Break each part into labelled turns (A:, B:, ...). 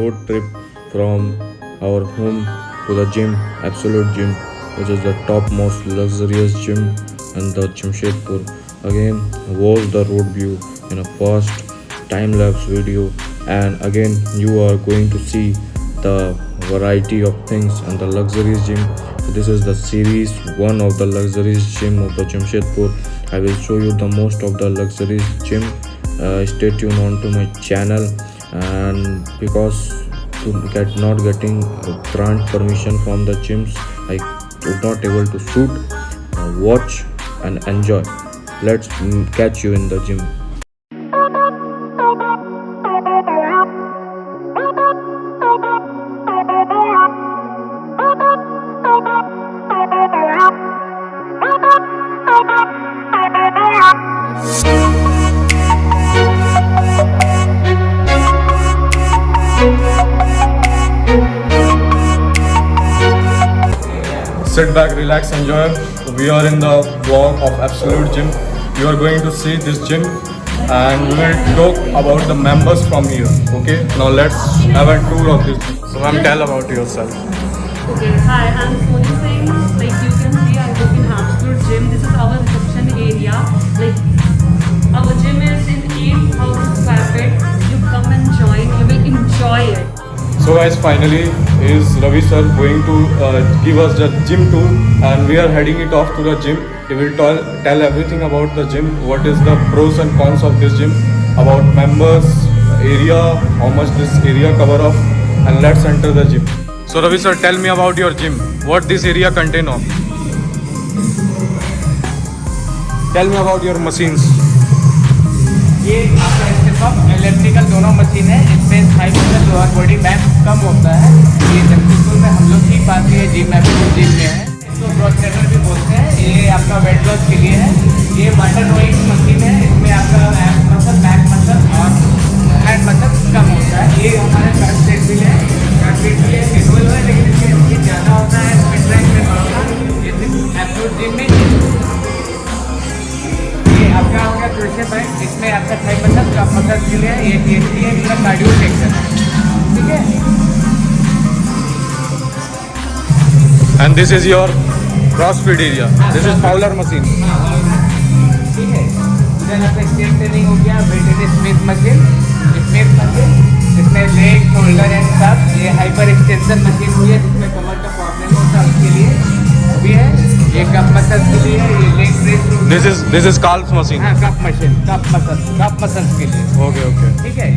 A: road trip from our home to the gym, Absolute Gym, which is the top most luxurious gym in the Jamshedpur. Again, watch the road view in a fast time-lapse video, and again you are going to see the variety of things and the luxurious gym. So this is the series one of the luxurious gym of the Jamshedpur. I will show you the most of the luxurious gym. Stay tuned on to my channel, and because to get not getting grant permission from the gyms, I was not able to shoot. Watch and enjoy. Let's catch you in the gym. Sit back, relax, enjoy. We are in the vlog of Absolute Gym. You are going to see this gym and we will talk about the members from here. Okay, now let's have a tour of this gym. So ma'am, tell about yourself.
B: Okay, hi, I'm Soni Singh. Like you can see, I work in Absolute Gym. This is our reception area. Like our gym is in 8,000 square feet. You come and join. You will enjoy it.
A: So guys, finally is Ravi sir going to give us the gym tour, and we are heading it off to the gym. He will tell everything about the gym, what is the pros and cons of this gym, about members, area, how much this area cover of, and let's enter the gym. So Ravi sir, tell me about your gym. What this area contain of? Tell me about your machines.
C: ये आपका step up electrical दोनों machine है। इसमें 5% lower body back come होता है। ये जमशेदपुर में हम लोग की पास ये जिम जिम में है। इसको ब्रॉड ट्रेनर भी बोलते हैं। ये आपका वेट लॉस के लिए है। ये वाटर रोइंग मशीन है। इसमें आपका एब मसल, बैक मसल और हैंड मसल कम होता है। ये हमारा करंट सेट भी है। करंट सेट भी है शेड्यूल है, लेकिन इसमें ज़्यादा होता है। इसमें ट्रैक में बढ़ोगा। ये सिर्फ एब्सोल्यूट जिम में आपका हो गया ट्रिसेप है। इसमें आपका थाई मसल, कप मसल के लिए ये टीएसटी है, इसका कार्डियो सेक्शन है। ठीक है।
A: And this is your CrossFit area. This is Fowler machine.
C: ठीक है। इधर आपका स्टेट ट्रेनिंग हो गया, वेटेड स्मिथ मशीन, इसमें लेग, शोल्डर एंड सब। ये हाइपर एक्सटेंशन मशीन हुई है, जिसमें कमर का प्रॉब्लम होता है उसके लिए भी है। ये कप मसल के लिए, ये leg press.
A: This is calf machine.
C: हाँ, कप मशीन, कप मसल के लिए।
A: Okay.
C: ठीक है।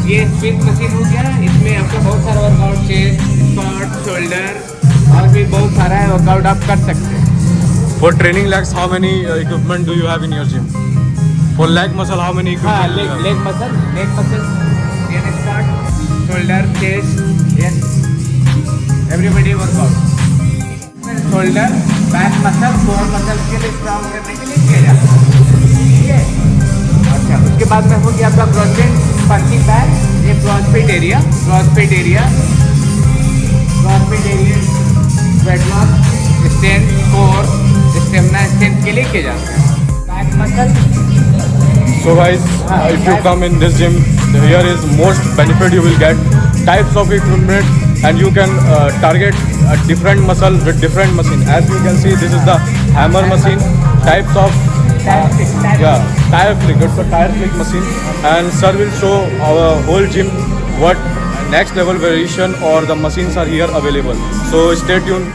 C: ये स्मिथ मशीन हो गया। इसमें आपका बहुत सारा वर्कआउट, चेस्ट, स्क्वाट, शोल्डर और भी बहुत सारा है वर्कआउट आप कर सकते हैं।
A: For training legs, how many equipment do you have in your gym? For leg muscle, how many
C: हाँ,
A: equipment? do you have?
C: Leg muscle, ये squat, shoulder, chest, yes, everybody workout. Shoulder, back muscle, core muscle के लिए strong करने के लिए किया जाता है। ठीक है। अच्छा, उसके बाद में हो गया आपका क्रॉसफिट पंचिंग बैग। ये CrossFit area, weight loss, strength, core, stamina, strength के लिए किया जाता है। Back muscle.
A: So guys, if you come in this gym, here is most benefit you will get. Types of equipment, and you can target a different muscle with different machine. As you can see, this is the hammer machine. Types of tire flick. It's a tire flick machine, and sir will show our whole gym what next level variation or the machines are here available. So stay tuned.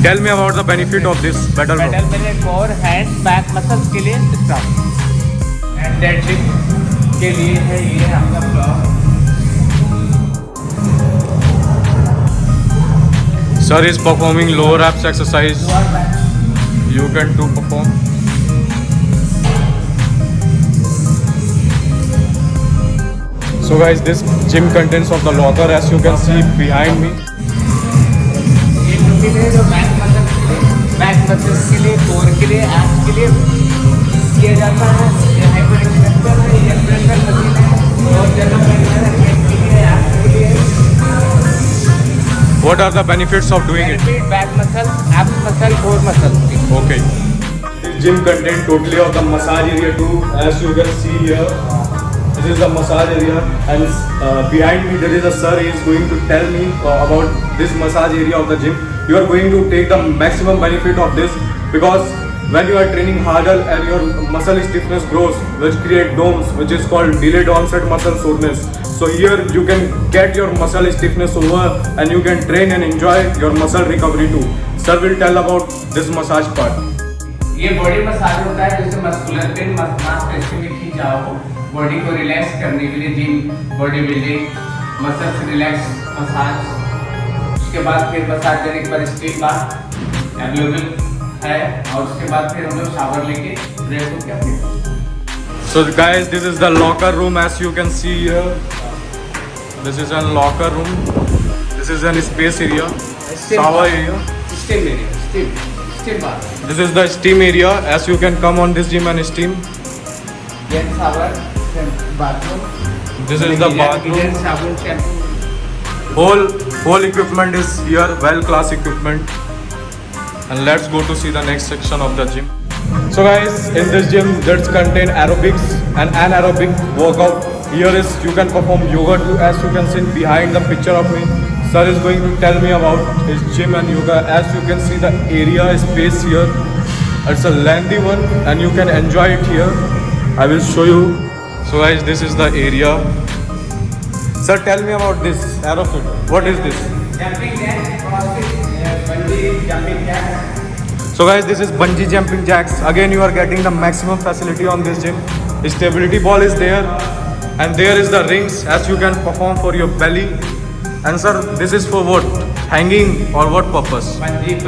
A: Tell me about the benefit of this pedal row.
C: Pedal में core, hand, back muscles के लिए strong and deadlift के लिए है ये आपका block.
A: Sir is performing lower abs exercise. You can too perform. So guys, this gym contains of the locker, as you can see behind me.
C: ये machine है जो बैक मसल्स के लिए, कोर के लिए, एब्स के लिए किया जाता है। ये हाइपर एक्सटेंशन है, ये प्रेशर मशीन है और जनरल प्रेशर है, ये के लिए, एब्स के लिए।
A: What are the benefits of doing it?
C: Benefit, back muscle, abs muscle, core muscle.
A: Okay.
D: This gym contains totally of the massage area too, as you can see here. This is the massage area, and behind me there is a sir. He is going to tell me about this massage area of the gym. You are going to take the maximum benefit of this, because when you are training harder and your muscle stiffness grows, which create DOMS, which is called delayed onset muscle soreness. So here you can get your muscle stiffness over, and you can train and enjoy your muscle recovery too. Sir will tell about this massage part.
C: ये body massage होता है जैसे muscular pain मांसपेशियों में खिंचाव हो, body को relax करने के लिए gym, body building, muscles relax massage. उसके बाद फिर मसाज देने के बाद स्टीम बाथ अवेलेबल है, और उसके बाद फिर हम लोग शावर लेके फ्रेश होकर अपने।
D: So guys, this is the locker room, as you can see here. This is a locker room. This is an space area, shower area.
C: Steam area, steam bath,
D: This is the steam area, as you can come on this gym and steam.
C: Then shower, then bathroom.
D: This is the bathroom.
C: देन साबुन, shampoo.
D: Whole equipment is here, well class equipment. And let's go to see the next section of the gym. So guys, in this gym there's contain aerobics and anaerobic workout. Here is you can perform yoga too, as you can see behind the picture of me. Sir is going to tell me about his gym and yoga. As you can see the area space here, it's a lengthy one and you can enjoy it here. I will show you. So guys, this is the area. Sir, tell me about this aerofit. What is this?
C: Jumping jack, CrossFit, bungee jumping jack.
D: So guys, this is bungee jumping jacks. Again, you are getting the maximum facility on this gym. Stability ball is there, and there is the rings, as you can perform for your belly. And sir, this is for what? Hanging or what purpose?
C: Bungee,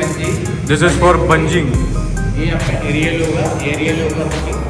D: This is for bunging.
C: ये आपका aerial होगा,